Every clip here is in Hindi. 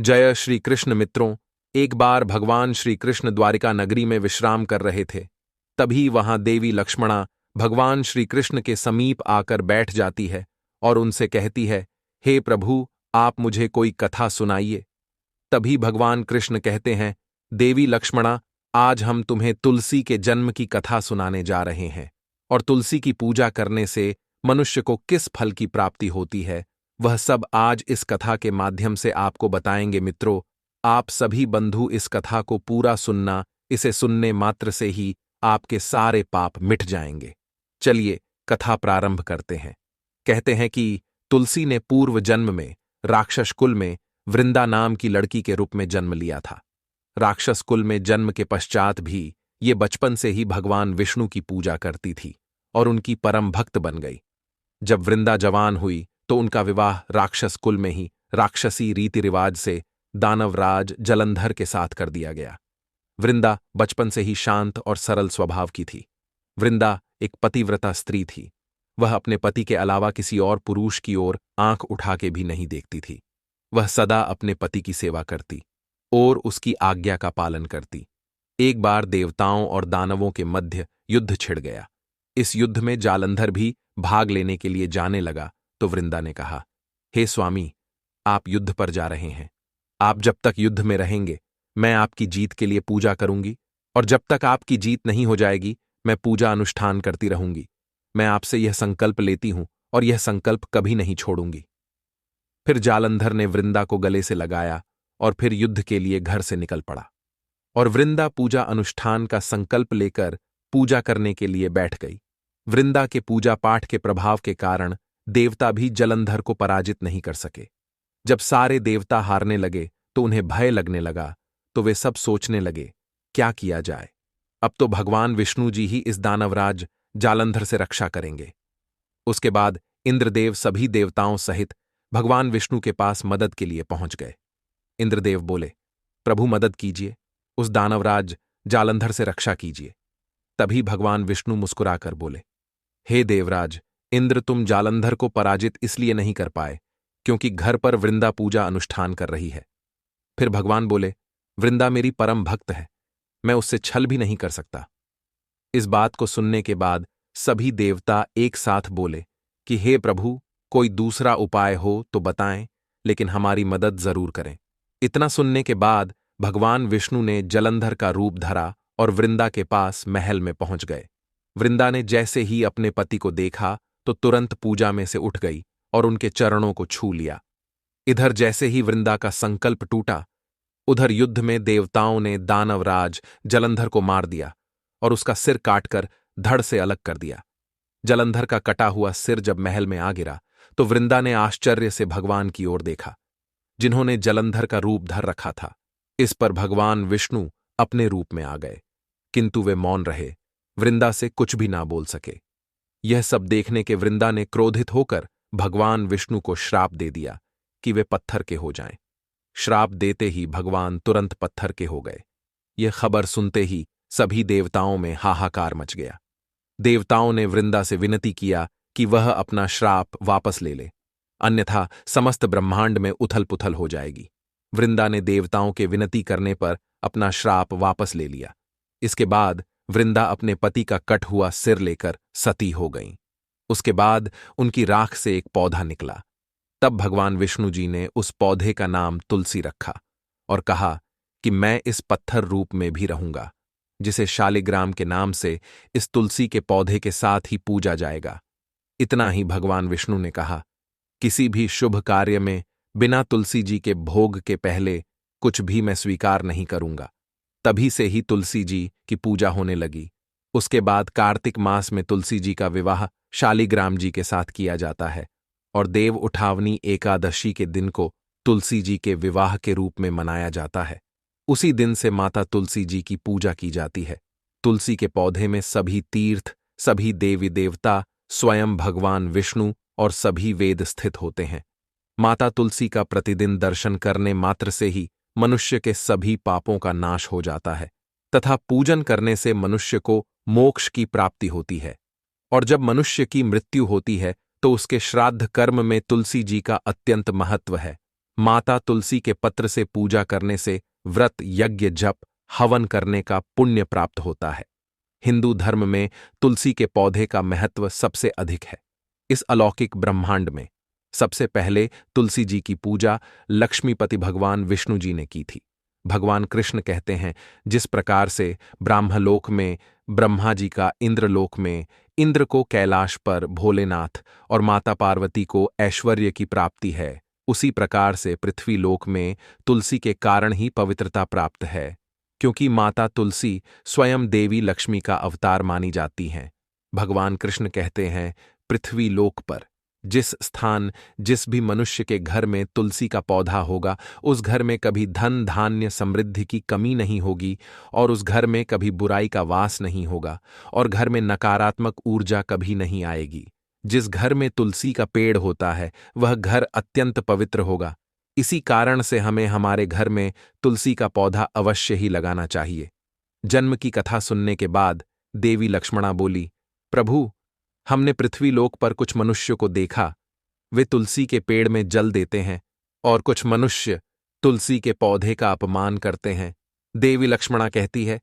जय श्री कृष्ण मित्रों। एक बार भगवान श्री कृष्ण द्वारिका नगरी में विश्राम कर रहे थे। तभी वहां देवी लक्ष्मणा भगवान श्री कृष्ण के समीप आकर बैठ जाती है और उनसे कहती है, हे प्रभु, आप मुझे कोई कथा सुनाइए। तभी भगवान कृष्ण कहते हैं, देवी लक्ष्मणा, आज हम तुम्हें तुलसी के जन्म की कथा सुनाने जा रहे हैं और तुलसी की पूजा करने से मनुष्य को किस फल की प्राप्ति होती है, वह सब आज इस कथा के माध्यम से आपको बताएंगे। मित्रों, आप सभी बंधु इस कथा को पूरा सुनना। इसे सुनने मात्र से ही आपके सारे पाप मिट जाएंगे। चलिए कथा प्रारंभ करते हैं। कहते हैं कि तुलसी ने पूर्व जन्म में राक्षस कुल में वृंदा नाम की लड़की के रूप में जन्म लिया था। राक्षस कुल में जन्म के पश्चात भी ये बचपन से ही भगवान विष्णु की पूजा करती थी और उनकी परम भक्त बन गई। जब वृंदा जवान हुई तो उनका विवाह राक्षस कुल में ही राक्षसी रीति रिवाज से दानवराज जलंधर के साथ कर दिया गया। वृंदा बचपन से ही शांत और सरल स्वभाव की थी। वृंदा एक पतिव्रता स्त्री थी। वह अपने पति के अलावा किसी और पुरुष की ओर आंख उठा के भी नहीं देखती थी। वह सदा अपने पति की सेवा करती और उसकी आज्ञा का पालन करती। एक बार देवताओं और दानवों के मध्य युद्ध छिड़ गया। इस युद्ध में जालंधर भी भाग लेने के लिए जाने लगा तो वृंदा ने कहा, हे स्वामी, आप युद्ध पर जा रहे हैं। आप जब तक युद्ध में रहेंगे मैं आपकी जीत के लिए पूजा करूंगी और जब तक आपकी जीत नहीं हो जाएगी मैं पूजा अनुष्ठान करती रहूंगी। मैं आपसे यह संकल्प लेती हूं और यह संकल्प कभी नहीं छोड़ूंगी। फिर जालंधर ने वृंदा को गले से लगाया और फिर युद्ध के लिए घर से निकल पड़ा और वृंदा पूजा अनुष्ठान का संकल्प लेकर पूजा करने के लिए बैठ गई। वृंदा के पूजा पाठ के प्रभाव के कारण देवता भी जलंधर को पराजित नहीं कर सके। जब सारे देवता हारने लगे तो उन्हें भय लगने लगा, तो वे सब सोचने लगे, क्या किया जाए। अब तो भगवान विष्णु जी ही इस दानवराज जालंधर से रक्षा करेंगे। उसके बाद इंद्रदेव सभी देवताओं सहित भगवान विष्णु के पास मदद के लिए पहुंच गए। इंद्रदेव बोले, प्रभु मदद कीजिए, उस दानवराज जालंधर से रक्षा कीजिए। तभी भगवान विष्णु मुस्कुराकर बोले, हे देवराज इंद्र, तुम जालंधर को पराजित इसलिए नहीं कर पाए क्योंकि घर पर वृंदा पूजा अनुष्ठान कर रही है। फिर भगवान बोले, वृंदा मेरी परम भक्त है, मैं उससे छल भी नहीं कर सकता। इस बात को सुनने के बाद सभी देवता एक साथ बोले कि हे प्रभु, कोई दूसरा उपाय हो तो बताएं, लेकिन हमारी मदद जरूर करें। इतना सुनने के बाद भगवान विष्णु ने जलंधर का रूप धरा और वृंदा के पास महल में पहुंच गए। वृंदा ने जैसे ही अपने पति को देखा तो तुरंत पूजा में से उठ गई और उनके चरणों को छू लिया। इधर जैसे ही वृंदा का संकल्प टूटा, उधर युद्ध में देवताओं ने दानवराज जलंधर को मार दिया और उसका सिर काटकर धड़ से अलग कर दिया। जलंधर का कटा हुआ सिर जब महल में आ गिरा तो वृंदा ने आश्चर्य से भगवान की ओर देखा, जिन्होंने जलंधर का रूप धर रखा था। इस पर भगवान विष्णु अपने रूप में आ गए, किंतु वे मौन रहे, वृंदा से कुछ भी ना बोल सके। यह सब देखने के वृंदा ने क्रोधित होकर भगवान विष्णु को श्राप दे दिया कि वे पत्थर के हो जाएं। श्राप देते ही भगवान तुरंत पत्थर के हो गए। यह खबर सुनते ही सभी देवताओं में हाहाकार मच गया। देवताओं ने वृंदा से विनती किया कि वह अपना श्राप वापस ले ले, अन्यथा समस्त ब्रह्मांड में उथल पुथल हो जाएगी। वृंदा ने देवताओं के विनती करने पर अपना श्राप वापस ले लिया। इसके बाद वृंदा अपने पति का कट हुआ सिर लेकर सती हो गईं। उसके बाद उनकी राख से एक पौधा निकला। तब भगवान विष्णु जी ने उस पौधे का नाम तुलसी रखा और कहा कि मैं इस पत्थर रूप में भी रहूंगा, जिसे शालिग्राम के नाम से इस तुलसी के पौधे के साथ ही पूजा जाएगा। इतना ही भगवान विष्णु ने कहा, किसी भी शुभ कार्य में बिना तुलसी जी के भोग के पहले कुछ भी मैं स्वीकार नहीं करूंगा। तभी से ही तुलसी जी की पूजा होने लगी। उसके बाद कार्तिक मास में तुलसी जी का विवाह शालिग्राम जी के साथ किया जाता है और देव उठावनी एकादशी के दिन को तुलसी जी के विवाह के रूप में मनाया जाता है। उसी दिन से माता तुलसी जी की पूजा की जाती है। तुलसी के पौधे में सभी तीर्थ, सभी देवी देवता, स्वयं भगवान विष्णु और सभी वेद स्थित होते हैं। माता तुलसी का प्रतिदिन दर्शन करने मात्र से ही मनुष्य के सभी पापों का नाश हो जाता है तथा पूजन करने से मनुष्य को मोक्ष की प्राप्ति होती है। और जब मनुष्य की मृत्यु होती है तो उसके श्राद्ध कर्म में तुलसी जी का अत्यंत महत्व है। माता तुलसी के पत्र से पूजा करने से व्रत, यज्ञ, जप, हवन करने का पुण्य प्राप्त होता है। हिंदू धर्म में तुलसी के पौधे का महत्व सबसे अधिक है। इस अलौकिक ब्रह्मांड में सबसे पहले तुलसी जी की पूजा लक्ष्मीपति भगवान विष्णु जी ने की थी। भगवान कृष्ण कहते हैं, जिस प्रकार से ब्राह्मलोक में ब्रह्मा जी का इंद्रलोक में, इंद्र को कैलाश पर भोलेनाथ और माता पार्वती को ऐश्वर्य की प्राप्ति है, उसी प्रकार से पृथ्वी लोक में तुलसी के कारण ही पवित्रता प्राप्त है, क्योंकि माता तुलसी स्वयं देवी लक्ष्मी का अवतार मानी जाती हैं। भगवान कृष्ण कहते हैं, पृथ्वी लोक पर जिस स्थान, जिस भी मनुष्य के घर में तुलसी का पौधा होगा, उस घर में कभी धन धान्य समृद्धि की कमी नहीं होगी और उस घर में कभी बुराई का वास नहीं होगा और घर में नकारात्मक ऊर्जा कभी नहीं आएगी। जिस घर में तुलसी का पेड़ होता है वह घर अत्यंत पवित्र होगा। इसी कारण से हमें हमारे घर में तुलसी का पौधा अवश्य ही लगाना चाहिए। जन्म की कथा सुनने के बाद देवी लक्ष्मणा बोली, प्रभु, हमने पृथ्वीलोक पर कुछ मनुष्य को देखा, वे तुलसी के पेड़ में जल देते हैं और कुछ मनुष्य तुलसी के पौधे का अपमान करते हैं। देवी लक्ष्मणा कहती है,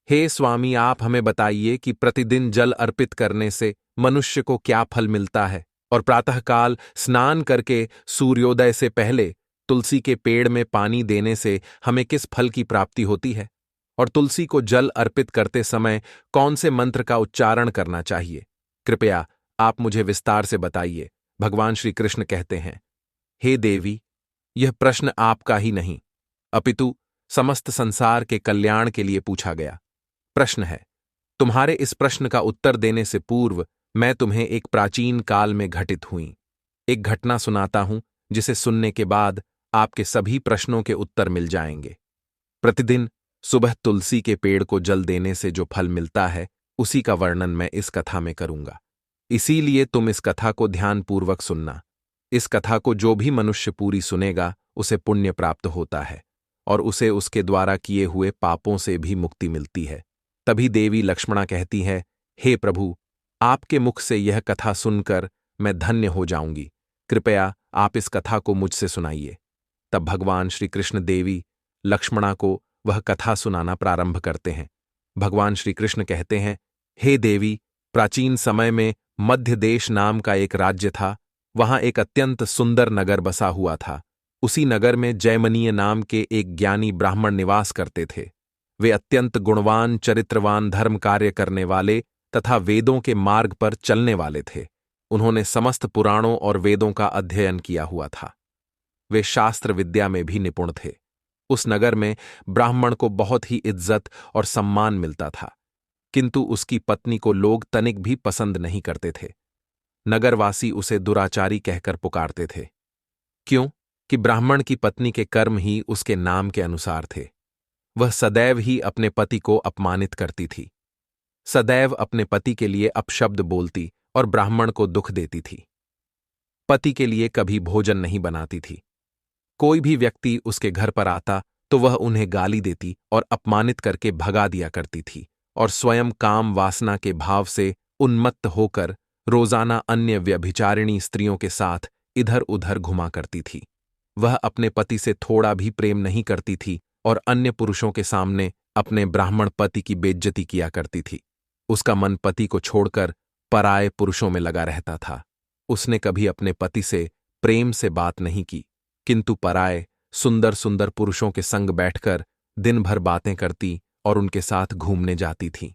हे स्वामी, आप हमें बताइए कि प्रतिदिन जल अर्पित करने से मनुष्य को क्या फल मिलता है और प्रातःकाल स्नान करके सूर्योदय से पहले तुलसी के पेड़ में पानी देने से हमें किस फल की प्राप्ति होती है और तुलसी को जल अर्पित करते समय कौन से मंत्र का उच्चारण करना चाहिए? कृपया आप मुझे विस्तार से बताइए। भगवान श्री कृष्ण कहते हैं, हे देवी, यह प्रश्न आपका ही नहीं अपितु समस्त संसार के कल्याण के लिए पूछा गया प्रश्न है। तुम्हारे इस प्रश्न का उत्तर देने से पूर्व मैं तुम्हें एक प्राचीन काल में घटित हुई एक घटना सुनाता हूं, जिसे सुनने के बाद आपके सभी प्रश्नों के उत्तर मिल जाएंगे। प्रतिदिन सुबह तुलसी के पेड़ को जल देने से जो फल मिलता है, उसी का वर्णन मैं इस कथा में करूंगा। इसीलिए तुम इस कथा को ध्यानपूर्वक सुनना। इस कथा को जो भी मनुष्य पूरी सुनेगा उसे पुण्य प्राप्त होता है और उसे उसके द्वारा किए हुए पापों से भी मुक्ति मिलती है। तभी देवी लक्ष्मणा कहती है, हे प्रभु, आपके मुख से यह कथा सुनकर मैं धन्य हो जाऊंगी। कृपया आप इस कथा को मुझसे सुनाइए। तब भगवान श्री कृष्ण देवी लक्ष्मणा को वह कथा सुनाना प्रारंभ करते हैं। भगवान श्री कृष्ण कहते हैं, हे देवी, प्राचीन समय में मध्य देश नाम का एक राज्य था। वहां एक अत्यंत सुंदर नगर बसा हुआ था। उसी नगर में जयमनीय नाम के एक ज्ञानी ब्राह्मण निवास करते थे। वे अत्यंत गुणवान, चरित्रवान, धर्म कार्य करने वाले तथा वेदों के मार्ग पर चलने वाले थे। उन्होंने समस्त पुराणों और वेदों का अध्ययन किया हुआ था। वे शास्त्र विद्या में भी निपुण थे। उस नगर में ब्राह्मण को बहुत ही इज्जत और सम्मान मिलता था, किंतु उसकी पत्नी को लोग तनिक भी पसंद नहीं करते थे। नगरवासी उसे दुराचारी कहकर पुकारते थे। क्यों? कि ब्राह्मण की पत्नी के कर्म ही उसके नाम के अनुसार थे। वह सदैव ही अपने पति को अपमानित करती थी, सदैव अपने पति के लिए अपशब्द बोलती और ब्राह्मण को दुख देती थी। पति के लिए कभी भोजन नहीं बनाती थी। कोई भी व्यक्ति उसके घर पर आता तो वह उन्हें गाली देती और अपमानित करके भगा दिया करती थी और स्वयं काम वासना के भाव से उन्मत्त होकर रोजाना अन्य व्यभिचारिणी स्त्रियों के साथ इधर उधर घुमा करती थी। वह अपने पति से थोड़ा भी प्रेम नहीं करती थी और अन्य पुरुषों के सामने अपने ब्राह्मण पति की बेइज्जती किया करती थी। उसका मन पति को छोड़कर पराये पुरुषों में लगा रहता था। उसने कभी अपने पति से प्रेम से बात नहीं की, किंतु पराये सुंदर सुंदर पुरुषों के संग बैठकर दिन भर बातें करती और उनके साथ घूमने जाती थी।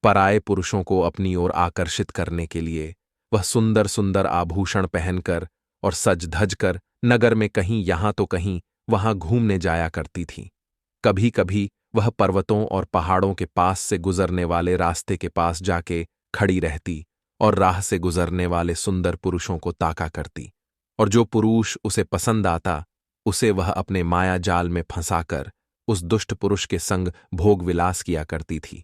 पराये पुरुषों को अपनी ओर आकर्षित करने के लिए वह सुंदर सुंदर आभूषण पहनकर और सज धज कर नगर में कहीं यहां तो कहीं वहां घूमने जाया करती थी। कभी कभी वह पर्वतों और पहाड़ों के पास से गुजरने वाले रास्ते के पास जाके खड़ी रहती और राह से गुजरने वाले सुंदर पुरुषों को ताका करती, और जो पुरुष उसे पसंद आता उसे वह अपने माया जाल में फंसाकर उस दुष्ट पुरुष के संग भोग विलास किया करती थी।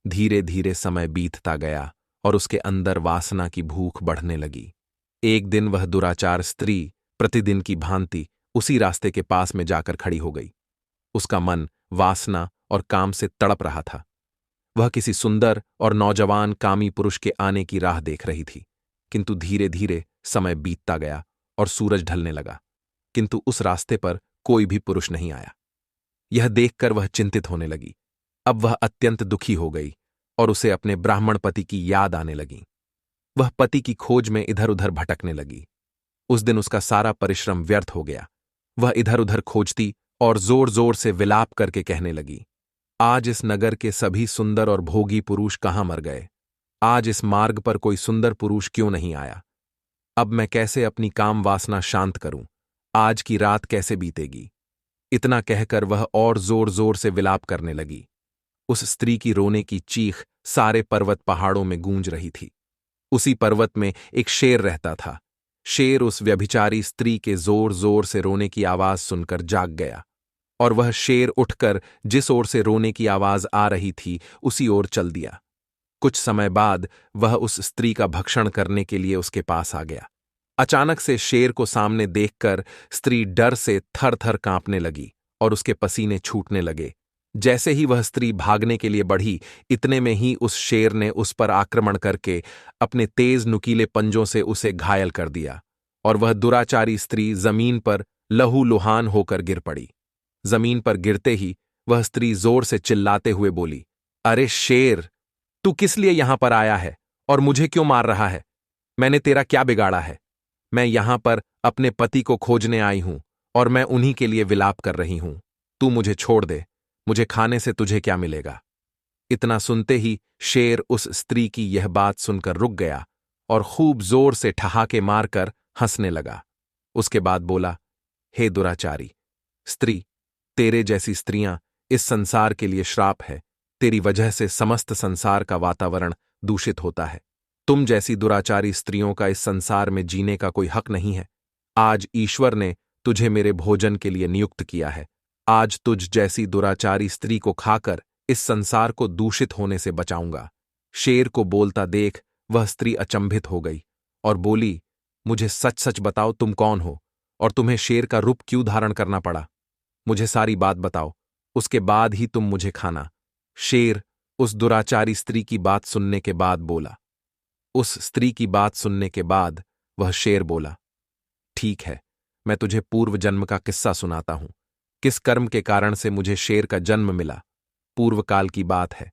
धीरे धीरे समय बीतता गया और उसके अंदर वासना की भूख बढ़ने लगी। एक दिन वह दुराचार स्त्री प्रतिदिन की भांति उसी रास्ते के पास में जाकर खड़ी हो गई। उसका मन वासना और काम से तड़प रहा था। वह किसी सुंदर और नौजवान कामी पुरुष के आने की राह देख रही थी, किंतु धीरे धीरे समय बीतता गया और सूरज ढलने लगा। किंतु उस रास्ते पर कोई भी पुरुष नहीं आया। यह देखकर वह चिंतित होने लगी। अब वह अत्यंत दुखी हो गई और उसे अपने ब्राह्मण पति की याद आने लगी। वह पति की खोज में इधर उधर भटकने लगी। उस दिन उसका सारा परिश्रम व्यर्थ हो गया। वह इधर उधर खोजती और जोर जोर से विलाप करके कहने लगी, आज इस नगर के सभी सुंदर और भोगी पुरुष कहाँ मर गए? आज इस मार्ग पर कोई सुंदर पुरुष क्यों नहीं आया? अब मैं कैसे अपनी काम वासना शांत करूं? आज की रात कैसे बीतेगी? इतना कहकर वह और जोर जोर से विलाप करने लगी। उस स्त्री की रोने की चीख सारे पर्वत पहाड़ों में गूंज रही थी। उसी पर्वत में एक शेर रहता था। शेर उस व्यभिचारी स्त्री के जोर जोर से रोने की आवाज सुनकर जाग गया और वह शेर उठकर जिस ओर से रोने की आवाज आ रही थी उसी ओर चल दिया। कुछ समय बाद वह उस स्त्री का भक्षण करने के लिए उसके पास आ गया। अचानक से शेर को सामने देखकर स्त्री डर से थर थर कांपने लगी और उसके पसीने छूटने लगे। जैसे ही वह स्त्री भागने के लिए बढ़ी, इतने में ही उस शेर ने उस पर आक्रमण करके अपने तेज नुकीले पंजों से उसे घायल कर दिया और वह दुराचारी स्त्री जमीन पर लहूलुहान होकर गिर पड़ी। जमीन पर गिरते ही वह स्त्री जोर से चिल्लाते हुए बोली, अरे शेर, तू किस लिए यहां पर आया है और मुझे क्यों मार रहा है? मैंने तेरा क्या बिगाड़ा है? मैं यहां पर अपने पति को खोजने आई हूं और मैं उन्हीं के लिए विलाप कर रही हूं। तू मुझे छोड़ दे, मुझे खाने से तुझे क्या मिलेगा? इतना सुनते ही शेर उस स्त्री की यह बात सुनकर रुक गया और खूब जोर से ठहाके मारकर हंसने लगा। उसके बाद बोला, हे दुराचारी स्त्री, तेरे जैसी स्त्रियां इस संसार के लिए श्राप है। तेरी वजह से समस्त संसार का वातावरण दूषित होता है। तुम जैसी दुराचारी स्त्रियों का इस संसार में जीने का कोई हक नहीं है। आज ईश्वर ने तुझे मेरे भोजन के लिए नियुक्त किया है। आज तुझ जैसी दुराचारी स्त्री को खाकर इस संसार को दूषित होने से बचाऊंगा। शेर को बोलता देख वह स्त्री अचंभित हो गई और बोली, मुझे सच सच बताओ, तुम कौन हो और तुम्हें शेर का रूप क्यों धारण करना पड़ा? मुझे सारी बात बताओ, उसके बाद ही तुम मुझे खाना। शेर उस दुराचारी स्त्री की बात सुनने के बाद बोला। उस स्त्री की बात सुनने के बाद वह शेर बोला, ठीक है, मैं तुझे पूर्व जन्म का किस्सा सुनाता हूं। किस कर्म के कारण से मुझे शेर का जन्म मिला। पूर्व काल की बात है।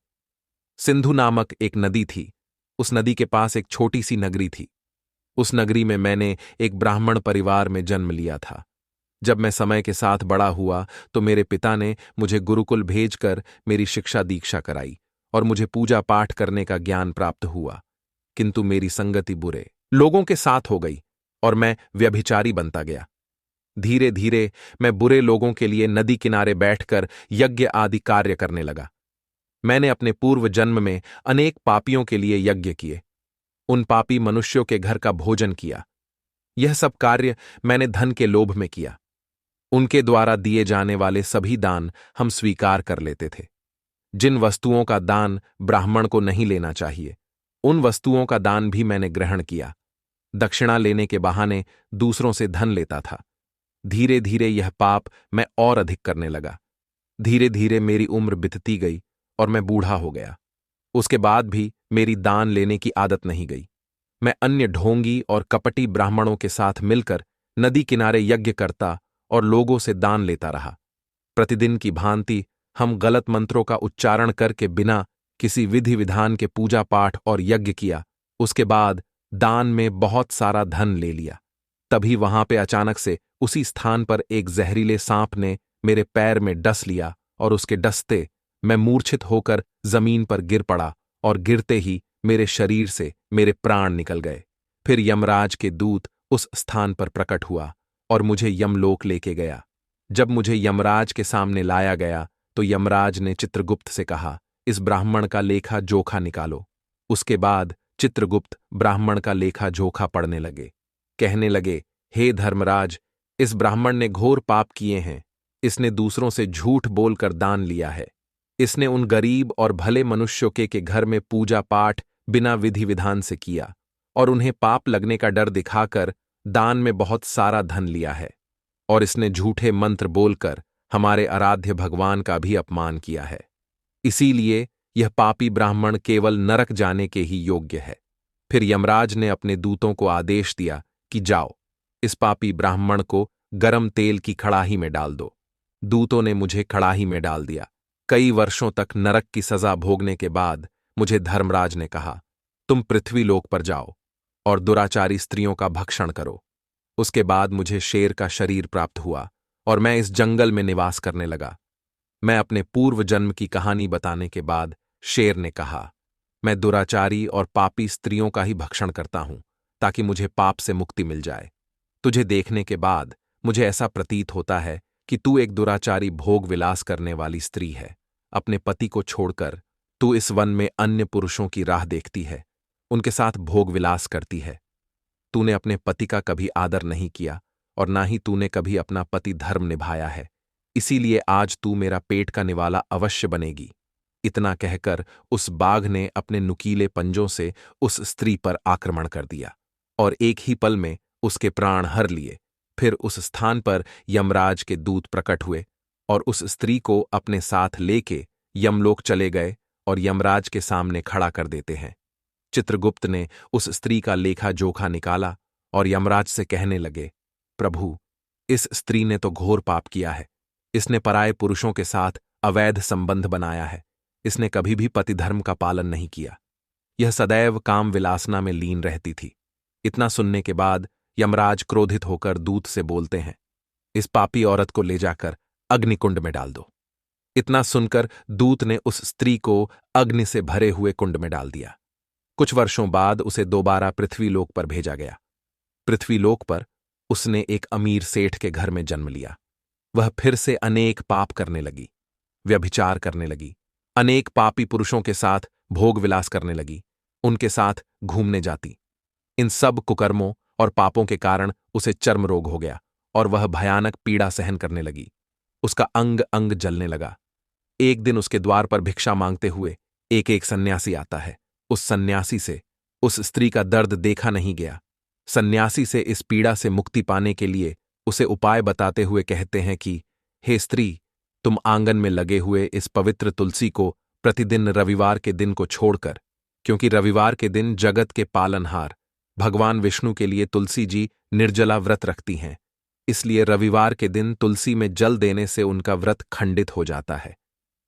सिंधु नामक एक नदी थी। उस नदी के पास एक छोटी सी नगरी थी। उस नगरी में मैंने एक ब्राह्मण परिवार में जन्म लिया था। जब मैं समय के साथ बड़ा हुआ तो मेरे पिता ने मुझे गुरुकुल भेजकर मेरी शिक्षा दीक्षा कराई और मुझे पूजा पाठ करने का ज्ञान प्राप्त हुआ। किंतु मेरी संगति बुरे लोगों के साथ हो गई और मैं व्यभिचारी बनता गया। धीरे धीरे मैं बुरे लोगों के लिए नदी किनारे बैठकर यज्ञ आदि कार्य करने लगा। मैंने अपने पूर्व जन्म में अनेक पापियों के लिए यज्ञ किए। उन पापी मनुष्यों के घर का भोजन किया। यह सब कार्य मैंने धन के लोभ में किया। उनके द्वारा दिए जाने वाले सभी दान हम स्वीकार कर लेते थे। जिन वस्तुओं का दान ब्राह्मण को नहीं लेना चाहिए, उन वस्तुओं का दान भी मैंने ग्रहण किया। दक्षिणा लेने के बहाने दूसरों से धन लेता था। धीरे धीरे यह पाप मैं और अधिक करने लगा। धीरे धीरे मेरी उम्र बीतती गई और मैं बूढ़ा हो गया। उसके बाद भी मेरी दान लेने की आदत नहीं गई। मैं अन्य ढोंगी और कपटी ब्राह्मणों के साथ मिलकर नदी किनारे यज्ञ करता और लोगों से दान लेता रहा। प्रतिदिन की भांति हम गलत मंत्रों का उच्चारण करके बिना किसी विधि विधान के पूजा पाठ और यज्ञ किया। उसके बाद दान में बहुत सारा धन ले लिया। तभी वहां पे अचानक से उसी स्थान पर एक जहरीले सांप ने मेरे पैर में डस लिया और उसके डसते मैं मूर्छित होकर जमीन पर गिर पड़ा और गिरते ही मेरे शरीर से मेरे प्राण निकल गए। फिर यमराज के दूत उस स्थान पर प्रकट हुआ और मुझे यमलोक लेके गया। जब मुझे यमराज के सामने लाया गया तो यमराज ने चित्रगुप्त से कहा, इस ब्राह्मण का लेखा जोखा निकालो। उसके बाद चित्रगुप्त ब्राह्मण का लेखा जोखा पढ़ने लगे। कहने लगे, हे धर्मराज, इस ब्राह्मण ने घोर पाप किए हैं। इसने दूसरों से झूठ बोलकर दान लिया है। इसने उन गरीब और भले मनुष्यों के घर में पूजा पाठ बिना विधि विधान से किया और उन्हें पाप लगने का डर दिखाकर दान में बहुत सारा धन लिया है। और इसने झूठे मंत्र बोलकर हमारे आराध्य भगवान का भी अपमान किया है। इसीलिए यह पापी ब्राह्मण केवल नरक जाने के ही योग्य है। फिर यमराज ने अपने दूतों को आदेश दिया कि जाओ, इस पापी ब्राह्मण को गरम तेल की कड़ाही में डाल दो। दूतों ने मुझे कड़ाही में डाल दिया। कई वर्षों तक नरक की सजा भोगने के बाद मुझे धर्मराज ने कहा, तुम पृथ्वीलोक पर जाओ और दुराचारी स्त्रियों का भक्षण करो। उसके बाद मुझे शेर का शरीर प्राप्त हुआ और मैं इस जंगल में निवास करने लगा। मैं अपने पूर्व जन्म की कहानी बताने के बाद शेर ने कहा, मैं दुराचारी और पापी स्त्रियों का ही भक्षण करता हूं ताकि मुझे पाप से मुक्ति मिल जाए। तुझे देखने के बाद मुझे ऐसा प्रतीत होता है कि तू एक दुराचारी भोग विलास करने वाली स्त्री है। अपने पति को छोड़कर तू इस वन में अन्य पुरुषों की राह देखती है, उनके साथ भोग विलास करती है। तूने अपने पति का कभी आदर नहीं किया और ना ही तूने कभी अपना पति धर्म निभाया है, इसीलिए आज तू मेरा पेट का निवाला अवश्य बनेगी। इतना कहकर उस बाघ ने अपने नुकीले पंजों से उस स्त्री पर आक्रमण कर दिया और एक ही पल में उसके प्राण हर लिए। फिर उस स्थान पर यमराज के दूत प्रकट हुए और उस स्त्री को अपने साथ लेके यमलोक चले गए और यमराज के सामने खड़ा कर देते हैं। चित्रगुप्त ने उस स्त्री का लेखा जोखा निकाला और यमराज से कहने लगे, प्रभु, इस स्त्री ने तो घोर पाप किया है। इसने पराये पुरुषों के साथ अवैध संबंध बनाया है। इसने कभी भी पतिधर्म का पालन नहीं किया। यह सदैव काम विलासना में लीन रहती थी। इतना सुनने के बाद यमराज क्रोधित होकर दूत से बोलते हैं, इस पापी औरत को ले जाकर अग्निकुंड में डाल दो। इतना सुनकर दूत ने उस स्त्री को अग्नि से भरे हुए कुंड में डाल दिया। कुछ वर्षों बाद उसे दोबारा पृथ्वीलोक पर भेजा गया। पृथ्वीलोक पर उसने एक अमीर सेठ के घर में जन्म लिया। वह फिर से अनेक पाप करने लगी, व्यभिचार करने लगी, अनेक पापी पुरुषों के साथ भोग विलास करने लगी, उनके साथ घूमने जाती। इन सब कुकर्मों और पापों के कारण उसे चर्म रोग हो गया और वह भयानक पीड़ा सहन करने लगी। उसका अंग अंग जलने लगा। एक दिन उसके द्वार पर भिक्षा मांगते हुए एक एक सन्यासी आता है। उस सन्यासी से उस स्त्री का दर्द देखा नहीं गया। सन्यासी से इस पीड़ा से मुक्ति पाने के लिए उसे उपाय बताते हुए कहते हैं कि हे स्त्री, तुम आंगन में लगे हुए इस पवित्र तुलसी को प्रतिदिन रविवार के दिन को छोड़कर, क्योंकि रविवार के दिन जगत के पालनहार भगवान विष्णु के लिए तुलसी जी निर्जला व्रत रखती हैं, इसलिए रविवार के दिन तुलसी में जल देने से उनका व्रत खंडित हो जाता है।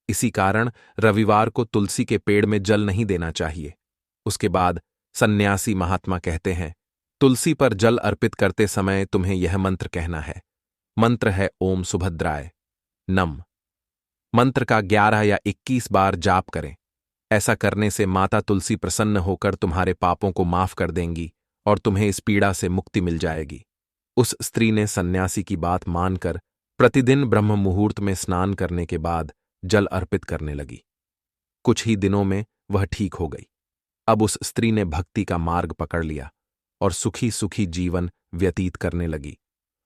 इसी कारण रविवार को तुलसी के पेड़ में जल नहीं देना चाहिए। उसके बाद सन्यासी महात्मा कहते हैं, तुलसी पर जल अर्पित करते समय तुम्हें यह मंत्र कहना है। मंत्र है ओम सुभद्राय नम। मंत्र का 11 या 21 बार जाप करें। ऐसा करने से माता तुलसी प्रसन्न होकर तुम्हारे पापों को माफ कर देंगी और तुम्हें इस पीड़ा से मुक्ति मिल जाएगी। उस स्त्री ने सन्यासी की बात मानकर प्रतिदिन ब्रह्म मुहूर्त में स्नान करने के बाद जल अर्पित करने लगी। कुछ ही दिनों में वह ठीक हो गई। अब उस स्त्री ने भक्ति का मार्ग पकड़ लिया और सुखी सुखी जीवन व्यतीत करने लगी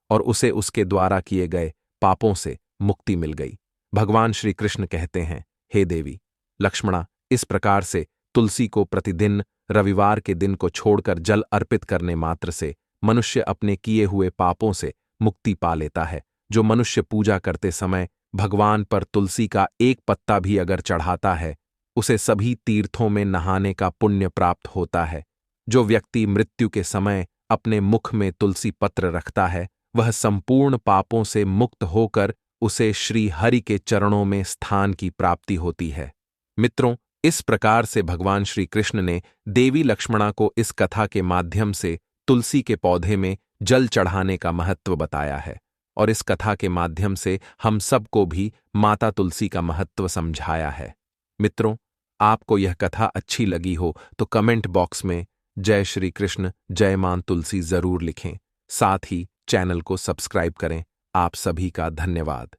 और उसे उसके द्वारा किए गए पापों से मुक्ति मिल गई। भगवान श्री कृष्ण कहते हैं, हे देवी लक्ष्मणा, इस प्रकार से तुलसी को प्रतिदिन रविवार के दिन को छोड़कर जल अर्पित करने मात्र से मनुष्य अपने किए हुए पापों से मुक्ति पा लेता है। जो मनुष्य पूजा करते समय भगवान पर तुलसी का एक पत्ता भी अगर चढ़ाता है, उसे सभी तीर्थों में नहाने का पुण्य प्राप्त होता है। जो व्यक्ति मृत्यु के समय अपने मुख में तुलसी पत्र रखता है, वह संपूर्ण पापों से मुक्त होकर उसे श्री हरि के चरणों में स्थान की प्राप्ति होती है। मित्रों, इस प्रकार से भगवान श्री कृष्ण ने देवी लक्ष्मणा को इस कथा के माध्यम से तुलसी के पौधे में जल चढ़ाने का महत्व बताया है और इस कथा के माध्यम से हम सबको भी माता तुलसी का महत्व समझाया है। मित्रों, आपको यह कथा अच्छी लगी हो तो कमेंट बॉक्स में जय श्री कृष्ण, जय मां तुलसी जरूर लिखें। साथ ही चैनल को सब्सक्राइब करें। आप सभी का धन्यवाद।